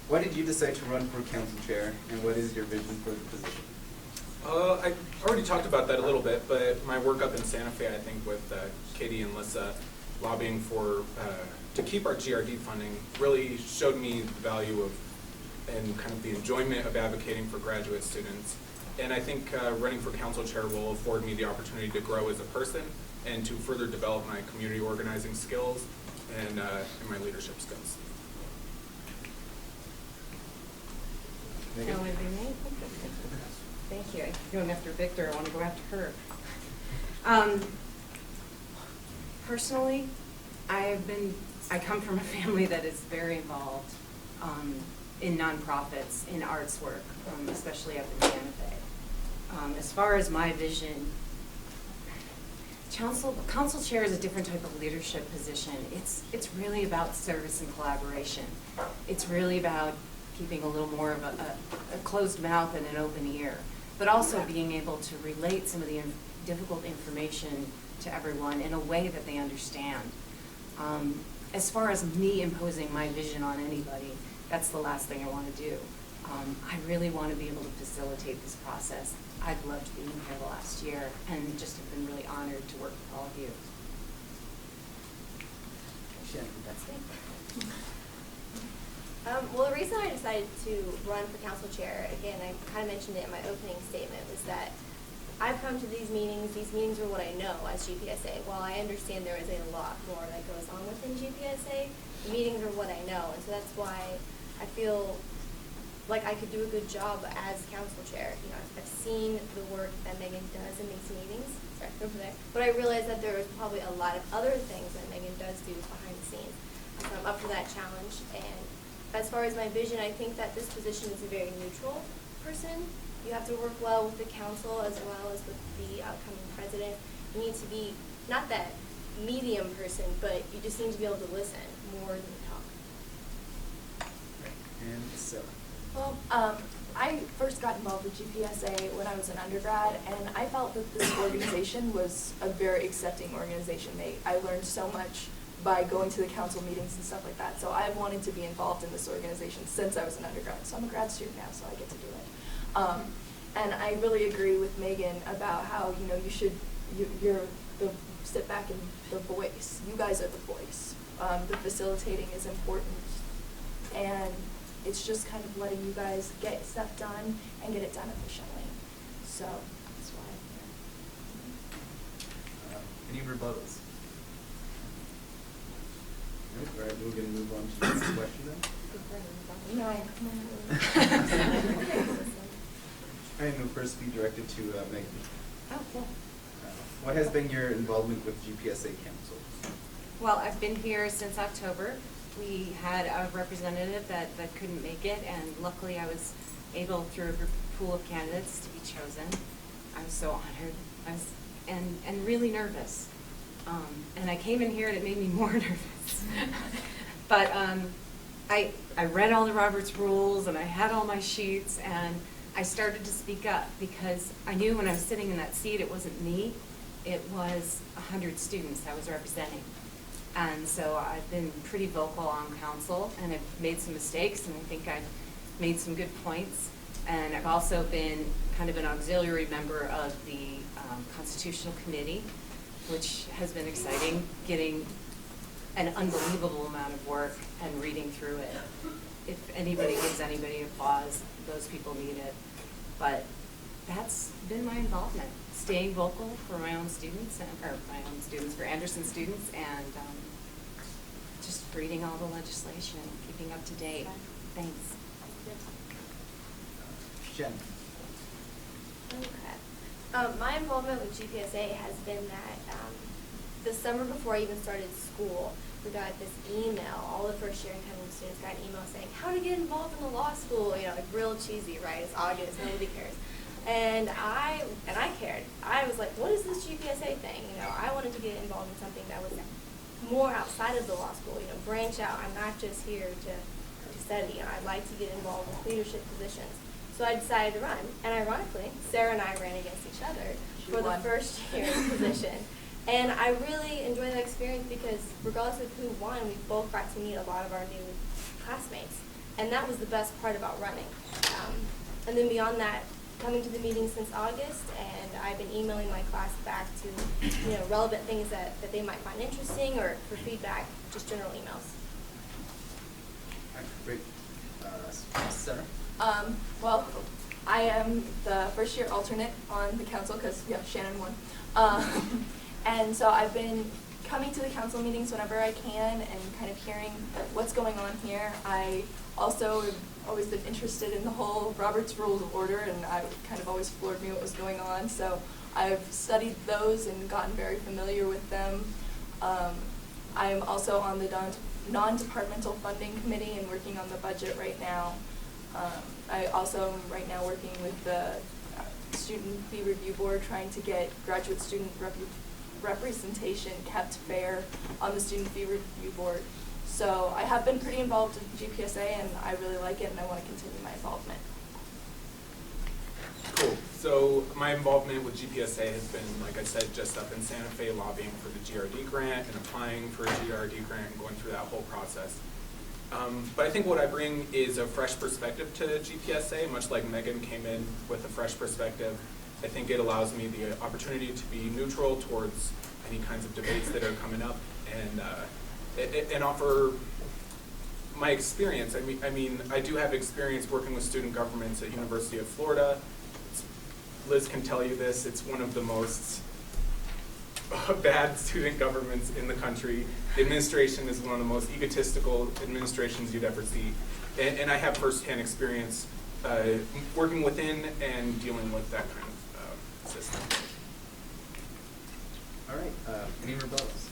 Why did you decide to run for council chair, and what is your vision for the position? I already talked about that a little bit, but my work up in Santa Fe, I think with Katie and Lissa, lobbying for to keep our GRD funding really showed me the value of and kind of the enjoyment of advocating for graduate students. And I think running for council chair will afford me the opportunity to grow as a person and to further develop my community organizing skills and my leadership skills. Megan? Shall it be me? Thank you. I'm going after Victor. I want to go after her. Personally, I come from a family that is very involved in nonprofits, in arts work, especially up in Santa Fe. As far as my vision, council chair is a different type of leadership position. It's really about service and collaboration. It's really about keeping a little more of a closed mouth and an open ear, but also being able to relate some of the difficult information to everyone in a way that they understand. As far as me imposing my vision on anybody, that's the last thing I want to do. I really want to be able to facilitate this process. I've loved being here the last year and just have been really honored to work with all of you. That's it. Well, the reason I decided to run for council chair, again, I kind of mentioned it in my opening statement, was that I've come to these meetings are what I know as GPSA. While I understand there is a lot more that goes on within GPSA, the meetings are what I know, and so that's why I feel like I could do a good job as council chair. You know, I've seen the work that Megan does in these meetings, sorry, over there, but I realize that there is probably a lot of other things that Megan does do behind the scenes. So I'm up for that challenge, and as far as my vision, I think that this position is a very neutral person. You have to work well with the council as well as with the outcoming president. You need to be not that medium person, but you just need to be able to listen more than talk. And Sarah. Well, I first got involved with GPSA when I was an undergrad, and I felt that this organization was a very accepting organization. I learned so much by going to the council meetings and stuff like that. So I wanted to be involved in this organization since I was an undergrad. So I'm a grad student now, so I get to do it. And I really agree with Megan about how, you know, you're the sit back and the voice. You guys are the voice. The facilitating is important, and it's just kind of letting you guys get stuff done and get it done efficiently. So that's why I'm here. Any rebuttals? All right, we're going to move on to the next question then. All right, and it'll first be directed to Megan. Oh, cool. What has been your involvement with GPSA Council? Well, I've been here since October. We had a representative that couldn't make it, and luckily I was able, through a pool of candidates, to be chosen. I was so honored. I was and really nervous. And I came in here and it made me more nervous. But I read all the Roberts rules and I had all my sheets, and I started to speak up because I knew when I was sitting in that seat it wasn't me, it was 100 students I was representing. And so I've been pretty vocal on council, and I've made some mistakes, and I think I've made some good points. And I've also been kind of an auxiliary member of the Constitutional Committee, which has been exciting, getting an unbelievable amount of work and reading through it. If anybody gives anybody applause, those people need it. But that's been my involvement, staying vocal for my own students, for Anderson students, and just reading all the legislation, keeping up to date. Thanks. Jen. Okay. My involvement with GPSA has been that the summer before I even started school, we got this email. All the first year incoming students got an email saying how to get involved in the law school. You know, like real cheesy, right? It's August, nobody cares. And I cared. I was like, what is this GPSA thing? You know, I wanted to get involved in something that was more outside of the law school. You know, branch out. I'm not just here to study. You know, I'd like to get involved with leadership positions. So I decided to run. And ironically, Sarah and I ran against each other for the first year position. And I really enjoyed that experience because regardless of who won, we both got to meet a lot of our new classmates. And that was the best part about running. And then beyond that, coming to the meeting since August, and I've been emailing my class back to, relevant things that they might find interesting, or for feedback, just general emails. All right, great. Sarah? Well, I am the first year alternate on the council because, Shannon won. And so I've been coming to the council meetings whenever I can and kind of hearing what's going on here. I also have always been interested in the whole Robert's Rules of Order, and I kind of always floored me what was going on. So I've studied those and gotten very familiar with them. I'm also on the non-departmental funding committee and working on the budget right now. I also am right now working with the student fee review board, trying to get graduate student representation kept fair on the student fee review board. So I have been pretty involved in GPSA, and I really like it, and I want to continue my involvement. Cool. So my involvement with GPSA has been, like I said, just up in Santa Fe lobbying for the GRD grant and applying for a GRD grant and going through that whole process. But I think what I bring is a fresh perspective to GPSA, much like Megan came in with a fresh perspective. I think it allows me the opportunity to be neutral towards any kinds of debates that are coming up, and offer my experience. I mean, I do have experience working with student governments at University of Florida. Liz can tell you this, it's one of the most bad student governments in the country. The administration is one of the most egotistical administrations you'd ever see. And I have firsthand experience working within and dealing with that kind of system. All right, any rebuttals?